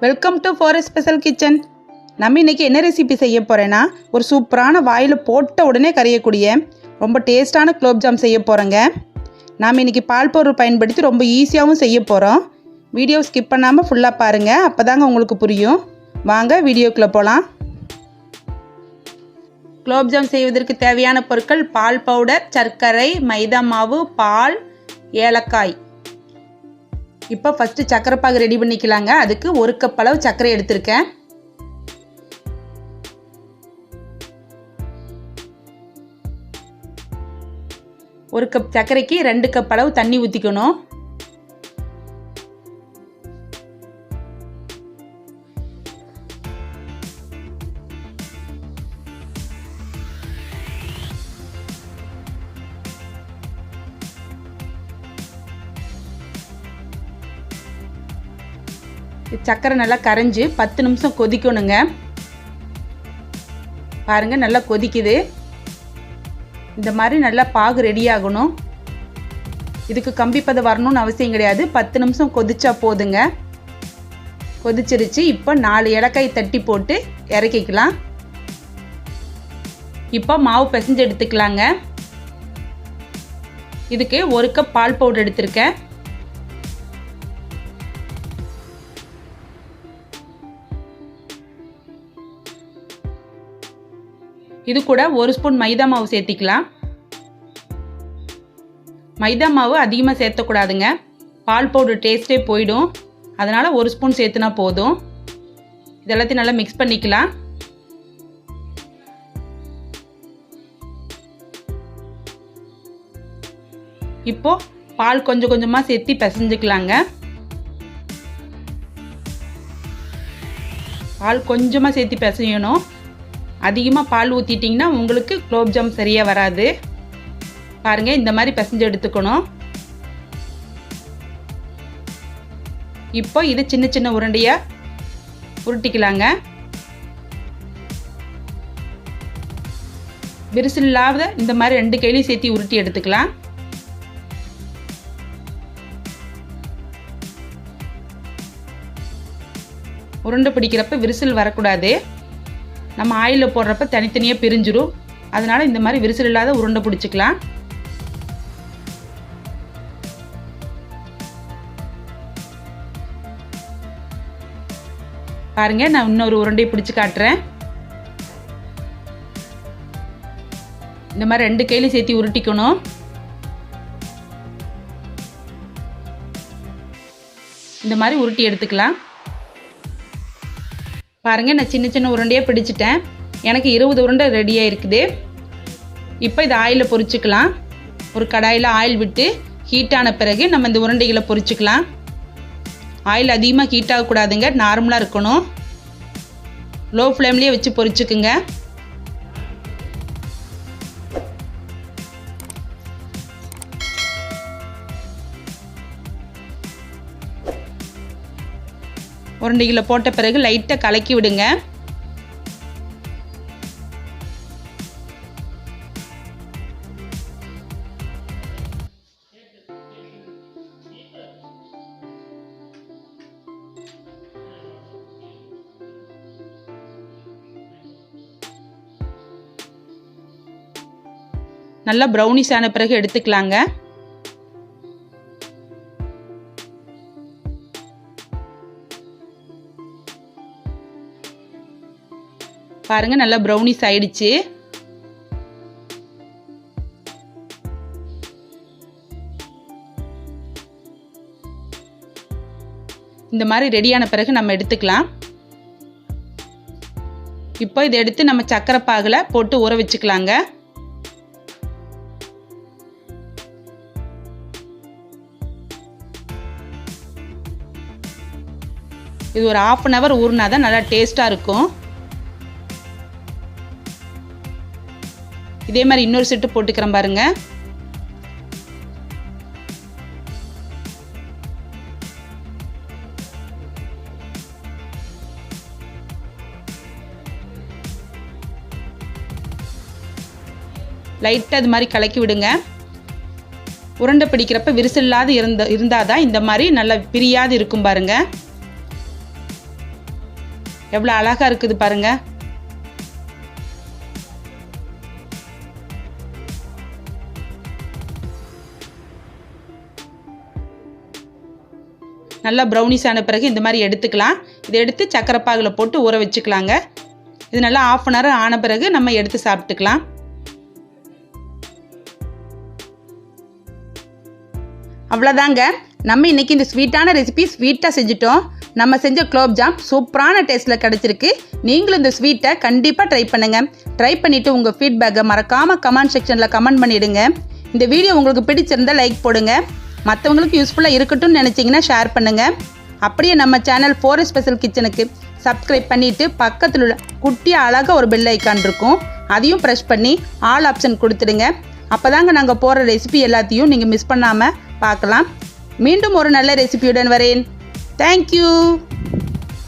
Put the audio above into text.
Welcome to for special kitchen. நம்ம இன்றைக்கி என்ன ரெசிபி செய்ய போகிறேன்னா, ஒரு சூப்பரான வாயில் போட்ட உடனே கரையக்கூடிய ரொம்ப டேஸ்ட்டான குலோப்ஜாம் செய்ய போகிறோங்க. நாம் இன்றைக்கி பால் பவுடர் பயன்படுத்தி ரொம்ப ஈஸியாகவும் செய்ய போகிறோம். வீடியோ ஸ்கிப் பண்ணாமல் ஃபுல்லாக பாருங்கள், அப்போ தாங்க உங்களுக்கு புரியும். வாங்க வீடியோக்குள்ளே போகலாம். குலோப்ஜாம் செய்வதற்கு தேவையான பொருட்கள்: பால் பவுடர், சர்க்கரை, மைதா மாவு, பால், ஏலக்காய். இப்போ ஃபஸ்ட்டு சர்க்கரை பாகு ரெடி பண்ணிக்கலாங்க. அதுக்கு 1 கப் அளவு சர்க்கரை எடுத்திருக்கேன். ஒரு கப் சர்க்கரைக்கு 2 கப் அளவு தண்ணி ஊற்றிக்கணும். சர்க்கரை நல்லா கரைஞ்சி 10 நிமிஷம் கொதிக்கணுங்க. பாருங்க, நல்லா கொதிக்குது. இந்த மாதிரி நல்லா பாகு ரெடி ஆகணும். இதுக்கு கம்பிப்பதம் வரணும்னு அவசியம் கிடையாது. 10 நிமிஷம் கொதிச்சா போதுங்க. கொதிச்சிருச்சு. இப்போ 4 ஏலக்காய் தட்டி போட்டு இறக்கிக்கலாம். இப்போ மாவு பிசைஞ்சு எடுத்துக்கலாங்க. இதுக்கு 1 கப் பால் பவுடர் எடுத்திருக்கேன். இது கூட 1 ஸ்பூன் மைதா மாவு சேர்த்திக்கலாம். மைதா மாவு அதிகமாக சேர்த்தக்கூடாதுங்க, பால் பவுடர் டேஸ்ட்டே போயிடும். அதனால் 1 ஸ்பூன் சேர்த்துனா போதும். இதெல்லாத்தையும் நல்லா மிக்ஸ் பண்ணிக்கலாம். இப்போ பால் கொஞ்சம் கொஞ்சமாக சேர்த்து பிசைஞ்சுக்கலாங்க. பால் கொஞ்சமாக சேர்த்து பிசையணும். அதிகமாக பால் ஊற்றிட்டிங்கன்னா உங்களுக்கு குலோப்ஜாம் சரியாக வராது. பாருங்கள், இந்த மாதிரி பிசைஞ்சு எடுத்துக்கணும். இப்போ இது சின்ன சின்ன உருண்டையாக உருட்டிக்கலாங்க. விரிசல் இல்லாத இந்த மாதிரி 2 கையிலையும் சேர்த்து உருட்டி எடுத்துக்கலாம். உருண்டை பிடிக்கிறப்ப விரிசல் வரக்கூடாது. நம்ம ஆயிலில் போடுறப்ப தனித்தனியாக பிரிஞ்சிடும். அதனால் இந்த மாதிரி விரிசல் இல்லாத உருண்டை பிடிச்சிக்கலாம். பாருங்க, நான் இன்னொரு உருண்டையை பிடிச்சி காட்டுறேன். இந்த மாதிரி 2 கையிலையும் சேர்த்து உருட்டிக்கணும். இந்த மாதிரி உருட்டி எடுத்துக்கலாம். பாருங்கள், நான் சின்ன சின்ன உருண்டையாக பிடிச்சிட்டேன். எனக்கு 20 உருண்டை ரெடியாக இருக்குது. இப்போ இதை ஆயிலில் பொரிச்சுக்கலாம். ஒரு கடாயில் ஆயில் விட்டு ஹீட்டான பிறகு நம்ம இந்த உருண்டைகளை பொரிச்சுக்கலாம். ஆயில் அதிகமாக ஹீட் ஆகக்கூடாதுங்க, நார்மலாக இருக்கணும். லோ ஃப்ளேம்லேயே வச்சு பொரிச்சுக்குங்க. உருண்டைகளை போட்ட பிறகு லைட்டாக கலக்கி விடுங்க. நல்லா ப்ரௌனிஷ் ஆன பிறகு எடுத்துக்கலாங்க. பாருங்க, நல்லா ப்ரௌனிஷ் ஆயிடுச்சு. இந்த மாதிரி ரெடியான பிறகு நம்ம எடுத்துக்கலாம். இப்போ இதை எடுத்து நம்ம சர்க்கரை பாகுல போட்டு ஊற வச்சுக்கலாங்க. இது ஒரு 1/2 hour ஊறினாதான் நல்லா டேஸ்டா இருக்கும். இதே மாதிரி இன்னொரு செட்டு போட்டுக்கிறேன் பாருங்க. லைட்டாக இது மாதிரி கலக்கி விடுங்க. உருண்டை பிடிக்கிறப்ப விரிசல் இல்லாத இருந்தால் தான் இந்த மாதிரி நல்லா பிரியாது இருக்கும் பாருங்க. எவ்வளோ அழகாக இருக்குது பாருங்கள். நல்லா ப்ரௌனிஸ் ஆன பிறகு இந்த மாதிரி எடுத்துக்கலாம். இதை எடுத்து சக்கரை பாகில் போட்டு ஊற வச்சுக்கலாங்க. இது நல்லா 1/2 அன் ஹவர் ஆன பிறகு நம்ம எடுத்து சாப்பிட்டுக்கலாம். அவ்வளோதாங்க, நம்ம இன்றைக்கி இந்த ஸ்வீட்டான ரெசிபி ஸ்வீட்டாக செஞ்சுட்டோம். நம்ம செஞ்ச குலோப்ஜாம் சூப்பரான டேஸ்ட்டில் கிடச்சிருக்கு. நீங்களும் இந்த ஸ்வீட்டை கண்டிப்பாக ட்ரை பண்ணுங்கள். ட்ரை பண்ணிவிட்டு உங்கள் ஃபீட்பேக்கை மறக்காமல் கமெண்ட் செக்ஷனில் கமெண்ட் பண்ணிவிடுங்க. இந்த வீடியோ உங்களுக்கு பிடிச்சிருந்தால் லைக் போடுங்க. மற்றவங்களுக்கு யூஸ்ஃபுல்லாக இருக்கட்டும்னு நினச்சிங்கன்னா ஷேர் பண்ணுங்கள். அப்படியே நம்ம சேனல் ஃபார் ஸ்பெஷல் கிச்சனுக்கு சப்ஸ்கிரைப் பண்ணிவிட்டு பக்கத்தில் உள்ள குட்டியாக அழகாக ஒரு பெல் ஐக்கான் இருக்கும், அதையும் ப்ரெஸ் பண்ணி ஆல் ஆப்ஷன் கொடுத்துடுங்க. அப்போ தாங்க நாங்கள் போகிற ரெசிபி எல்லாத்தையும் நீங்கள் மிஸ் பண்ணாமல் பார்க்கலாம். மீண்டும் ஒரு நல்ல ரெசிபியுடன் வரேன். தேங்க்யூ.